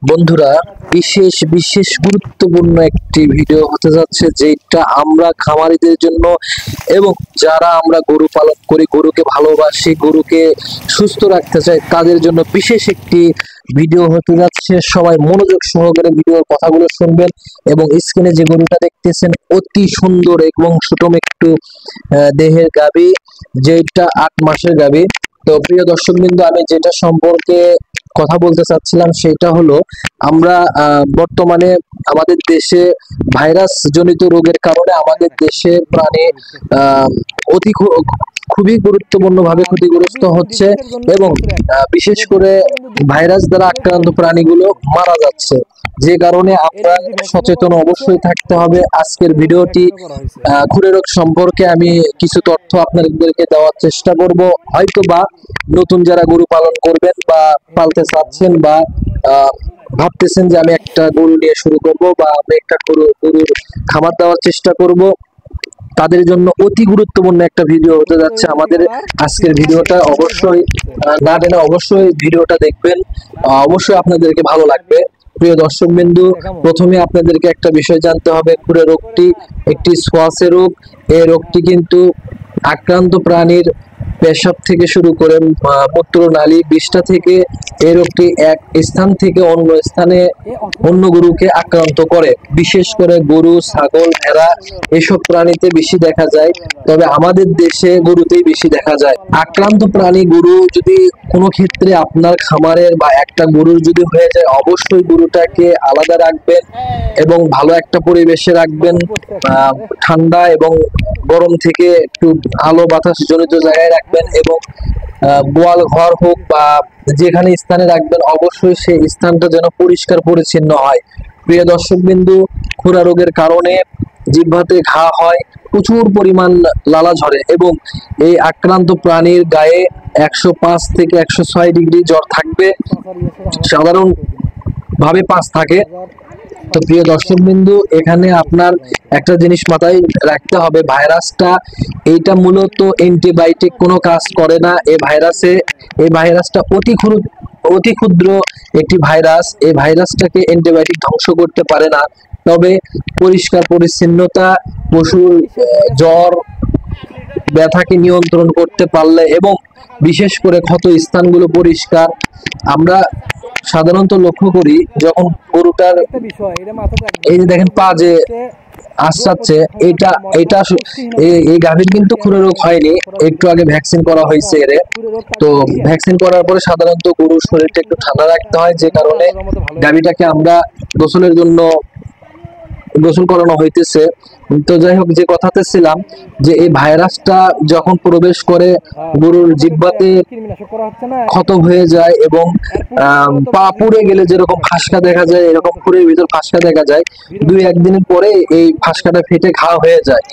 বন্ধুরা, বিশেষ বিশেষ গুরুত্বপূর্ণ একটি ভিডিও হতে যাচ্ছে, যেটা আমরা খামারিদের জন্য এবং যারা আমরা গরু পালন করি, গরুকে ভালোবাসি, গরুকে সুস্থ রাখতে চাই, তাদের জন্য বিশেষ একটি ভিডিও হতে যাচ্ছে। সবাই মনোযোগ সহকারে ভিডিওর কথাগুলো শুনবেন এবং স্ক্রিনে যে গরুটা দেখতেছেন অতি সুন্দর এবং সুটম একটু দেহের গাভী, যেটা 8 মাসের গাভী। তো প্রিয় দর্শকবৃন্দ, আমি যেটা সম্পর্কে কথা বলতে চাচ্ছিলাম সেটা হলো, আমরা বর্তমানে আমাদের দেশে ভাইরাস জনিত রোগের কারণে আমাদের দেশে প্রাণী আহ, অতি খুবই গুরুত্বপূর্ণ ভাবে ক্ষতিগ্রস্ত হচ্ছে এবং বিশেষ করে ভাইরাস দ্বারা আক্রান্ত প্রাণীগুলো মারা যাচ্ছে, যে কারণে আমরা সচেতন অবশ্যই থাকতে হবে। আজকের ভিডিওটি খুরে রোগ সম্পর্কে আমি কিছু তথ্য আপনাদেরকে দেওয়ার চেষ্টা করব। হয়তো বা নতুন যারা গরু পালন করবেন বা পালতে চাচ্ছেন বা ভাবতেছেন যে আমি একটা গরু নিয়ে শুরু করব বা আমি একটা গরুর খাবার দেওয়ার চেষ্টা করব, তাদের জন্য অতি গুরুত্বপূর্ণ একটা ভিডিও হতে যাচ্ছে আমাদের আজকের ভিডিওটা। অবশ্যই না টেনে অবশ্যই ভিডিওটা দেখবেন, অবশ্যই আপনাদেরকে ভালো লাগবে। প্রিয় দর্শক বিন্দু, প্রথমে আপনাদেরকে একটা বিষয় জানতে হবে, খুরে রোগটি একটি ছোঁয়াচে রোগ। এই রোগটি কিন্তু আক্রান্ত প্রাণীর পেশাব থেকে শুরু করে মূত্রনালী বিষ্ঠা থেকে এই রোগটি এক স্থান থেকে অন্য স্থানে অন্য গরুকে আক্রান্ত করে। বিশেষ করে গরু, ছাগল, ভেড়া এসব প্রাণীতে বেশি দেখা যায়, তবে আমাদের দেশে গরুতেই বেশি দেখা যায়। আক্রান্ত প্রাণী গরু যদি কোনো ক্ষেত্রে আপনার খামারের বা একটা গরুর যদি হয়ে যায়, অবশ্যই গরুটাকে আলাদা রাখবেন এবং ভালো একটা পরিবেশে রাখবেন, ঠান্ডা এবং গরম থেকে একটু আলো বাতাস জনিত জায়গায় রাখবেন এবং গোয়াল ঘর হোক বা যেখানে স্থানে রাখবেন, অবশ্যই সেই স্থানটা যেন পরিষ্কার পরিচ্ছন্ন হয়। প্রিয় দর্শক বিন্দু, খুরা রোগের কারণে জিহ্বাতে ঘা হয়, প্রচুর পরিমাণ লালা ঝরে এবং এই আক্রান্ত প্রাণীর গায়ে 105 থেকে 106 ডিগ্রি জ্বর থাকবে, সাধারণ ভাবে 5 থাকে। তো প্রিয় দর্শক বিন্দু, এখানে আপনার একটা জিনিস মাথায় রাখতে হবে, ভাইরাসটা এইটা মূলত অ্যান্টিবায়োটিক কোনো কাজ করে না। এই ভাইরাসটা অতি ক্ষুদ্র একটি ভাইরাস। এই ভাইরাসটাকে অ্যান্টিবায়োটিক ধ্বংস করতে পারে না, তবে পরিষ্কার পরিচ্ছন্নতা, পশুর জ্বর ব্যথাকে নিয়ন্ত্রণ করতে পারলে এবং বিশেষ করে ক্ষত স্থানগুলো পরিষ্কার, আমরা সাধারণত লক্ষ্য করি যখন গরুটার এই যে দেখেন পা যে আশ্রাচ্ছে, এটা এটা এই গাভীর কিন্তু খুরে রোগ হয়নি, একটু আগে ভ্যাকসিন করা হয়েছে এর। তো ভ্যাকসিন করার পরে সাধারণত গরুর শরীরটা একটু ঠান্ডা রাখতে হয়, যে কারণে গাভীটাকে আমরা গোসল করানো হইতেছে। তো যাই হোক, যে কথাতে ছিলাম, যে এই ভাইরাসটা যখন প্রবেশ করে গরুর জিহ্বাতে ক্ষত হয়ে যায় এবং পা পুড়ে গেলে যেরকম ফাসকা দেখা যায়, এরকম খুরের ভিতর ফাসকা দেখা যায়, 2-1 দিনের পরে এই ফাসকাটা ফেটে ঘা হয়ে যায়।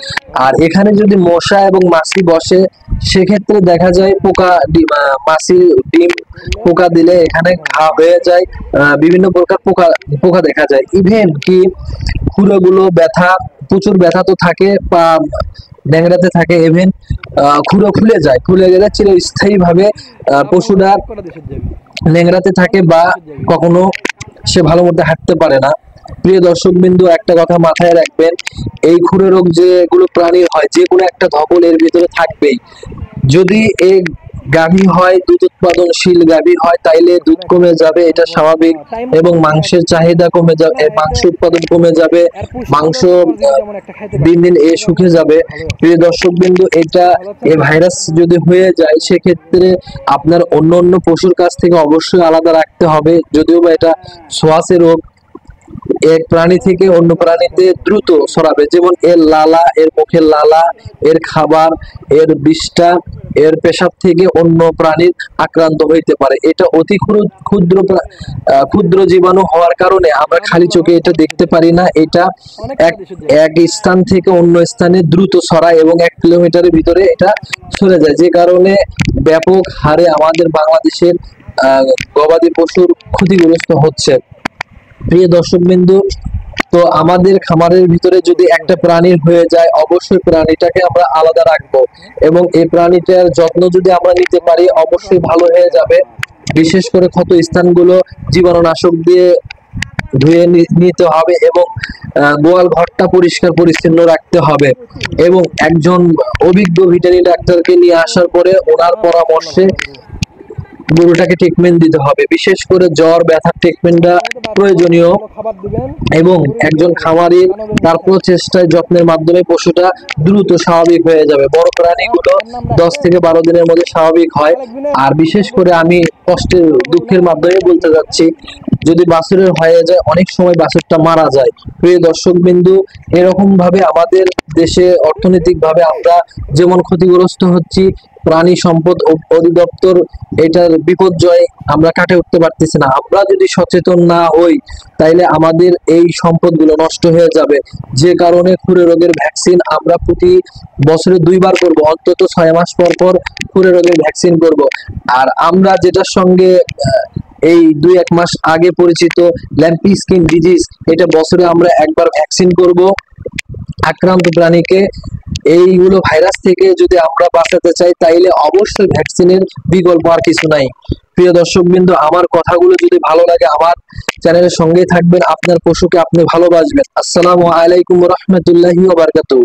আর এখানে যদি মশা এবং মাছি বসে, সেক্ষেত্রে দেখা যায় মাছির ডিম পোকা দিলে এখানে ঘা হয়ে যায়, বিভিন্ন প্রকার পোকা দেখা যায়। ইভেন কি খুরোগুলো প্রচুর ব্যথা তো থাকে, পা ন্যাংড়াতে থাকে, ইভেন খুলে খুলে গেলে চিরস্থায়ী ভাবে পশুরা ন্যাংড়াতে থাকে বা কখনো সে ভালো মতো হাঁটতে পারে না। প্রিয় দর্শক বিন্দু, একটা কথা মাথায় রাখবেন, এই খুরে রোগ যেগুলো প্রাণীর হয়, যে কোনো একটা ধকল এর ভিতরে থাকবেই। যদি এই গাভী হয়, দুধ উৎপাদনশীল গাভী হয়, তাইলে দুধ কমে যাবে, এটা স্বাভাবিক, এবং মাংসের চাহিদা কমে যাবে, মাংস উৎপাদন কমে যাবে, মাংস দিন দিন শুকে যাবে। প্রিয় দর্শক বিন্দু, এই ভাইরাস যদি হয়ে যায়, সেক্ষেত্রে আপনার অন্য অন্য পশুর কাছ থেকে অবশ্যই আলাদা রাখতে হবে। যদিও বা এটা ছোঁয়াচে রোগ, এক প্রাণী থেকে অন্য প্রাণীতে দ্রুত ছড়াবে, যেমন এর লালা, এর মুখের লালা, এর খাবার, এর বিষ্ঠা, এর পেশাব থেকে অন্য প্রাণীর আক্রান্ত হইতে পারে। এটা অতি ক্ষুদ্র জীবাণু হওয়ার কারণে আমরা খালি চোখে এটা দেখতে পারি না। এটা এক স্থান থেকে অন্য স্থানে দ্রুত ছড়ায় এবং 1 কিলোমিটারের ভিতরে এটা ছড়ে যায়, যে কারণে ব্যাপক হারে আমাদের বাংলাদেশের গবাদি পশুর ক্ষতিগ্রস্ত হচ্ছে। প্রিয় দর্শক বিন্দু, তো আমাদের খামারের ভিতরে যদি একটা প্রাণীর হয়ে যায়, অবশ্যই প্রাণীটাকে আমরা আলাদা রাখবো এবং এই প্রাণীটার যত্ন যদি আমরা নিতে পারি, অবশ্যই ভালো হয়ে যাবে। বিশেষ করে ক্ষত স্থানগুলো জীবাণুনাশক দিয়ে ধুয়ে নিতে হবে এবং গোয়াল ঘরটা পরিষ্কার পরিচ্ছন্ন রাখতে হবে এবং একজন অভিজ্ঞ ভেটেরিনারি ডাক্তারকে নিয়ে আসার পরে ওনার পরামর্শে গরুটাকে ট্রিটমেন্ট দিতে হবে। বিশেষ করে জ্বর ব্যথার ট্রিটমেন্টটা প্রয়োজনীয় এবং একজন খামারি তার প্রচেষ্টায় যত্নের মাধ্যমে পশুটা দ্রুত স্বাভাবিক হয়ে যাবে। বড় প্রাণীগুলো 10 থেকে 12 দিনের মধ্যে স্বাভাবিক হয়। আর বিশেষ করে আমি কষ্টের দুঃখের মাধ্যমে বলতে যাচ্ছি, যদি বাছুরের হয়ে যায় অনেক সময় বাছুরটা মারা যায়। প্রিয় দর্শক বিন্দু, এরকম ভাবে আমাদের দেশে অর্থনৈতিক ভাবে আমরা যেমন ক্ষতিগ্রস্ত হচ্ছি, প্রাণী সম্পদ অধিদপ্তর এটার বিপর্যয় আমরা কাটে উঠতে পারতেছি না। আমরা যদি সচেতন না হই তাইলে আমাদের এই সম্পদগুলো নষ্ট হয়ে যাবে। যে কারণে খুরে রোগের ভ্যাকসিন আমরা প্রতি বছরে 2 বার করব, অন্তত 6 মাস পর পর খুরে রোগের ভ্যাকসিন করব। আর আমরা যেটার সঙ্গে এই 2-1 মাস আগে পরিচিত ল্যাম্পি স্কিন ডিজিজ, এটা বছরে আমরা একবার ভ্যাকসিন করব আক্রান্ত প্রাণীকে। এইগুলো ভাইরাস থেকে যদি আমরা বাঁচাতে চাই তাইলে অবশ্যই ভ্যাকসিনের বিকল্প আর কিছু নাই। প্রিয় দর্শক বিন্দু, আমার কথাগুলো যদি ভালো লাগে আমার চ্যানেলের সঙ্গেই থাকবেন, আপনার পশুকে আপনি ভালোবাসবেন। আসসালামু আলাইকুম ওয়া রাহমাতুল্লাহি ওয়া বারাকাতুহু।